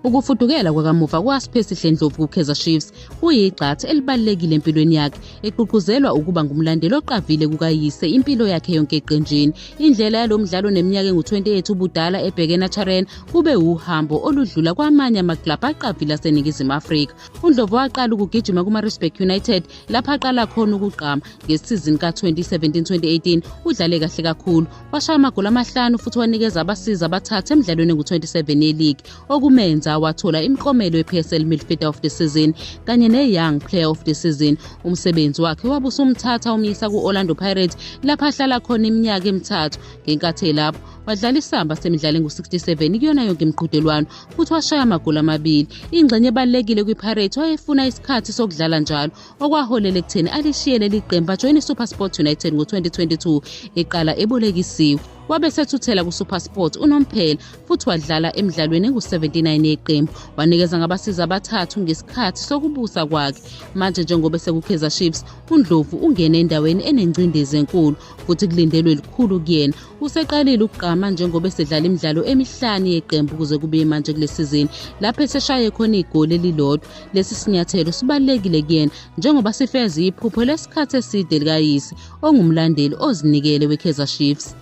Ukufudukela kwakamuva kwaSiphesihle Ndlovu kuKaizer Chiefs kuyigxathu elibalulekile empilweni yakhe, egqugquzelwa ukuba ngumlandeli oqavile kukayise impilo yakhe yonke eqenjini. Indlela yalo mdlalo neminyaka engu-28 ubudala ebheke eNaturen kube uhambo oludlula kwamanye amaklabhu aqavile aseNingizimu Afrika. UNdlovu waqala ukugijima kuMaritzburg United lapho aqala khona ukugqama. Ngesizini ka-2017-2018 udlale kahle kakhulu, washaya amagoli amahlanu futhi wanikeza abasizi abathathu emidlalweni engu-27 ye-league, okumenza wathola imiklomelo ye-PSL Midfielder of the Season kanye ne-Young Player of the Season. Umsebenzi wakhe wabe usumthatha umyisa ku-Orlando Pirates lapho ahlala khona iminyaka emithathu. Ngenkathi lapho wadlala isamba semidlalo engu-67 kuyona yonke imiqhudelwano futhi washaya amagoli amabili. Ingxenye ebalulekile kwiPirates wayefuna isikhathi sokudlala njalo, okwaholela ekutheni alishiye leli qembu ajoyine iSuperSport United ngo-2022 eqala ebolekisiwe. Wabe sethuthela kuSuperSport unomphela futhi wadlala emidlalweni engu-79 yeqembu. Wanikeza ngabasizi abathathu ngesikhathi sokubusa kwakhe. Manje njengoba sekuKaizer Chiefs, uNdlovu ungene endaweni enengcindezi enkulu futhi kulindelwe elikhulu kuyena. Useqalile ukugqama njengoba esedlala imidlalo emihlanu yeqembu kuze kube manje kule sizini lapho eseshaye khona igoli elilodwa. Lesi sinyathelo sibalulekile kuyena njengoba sifeza iphupho lesikhathi eside likayise ongumlandeli ozinikele weKaizer Chiefs.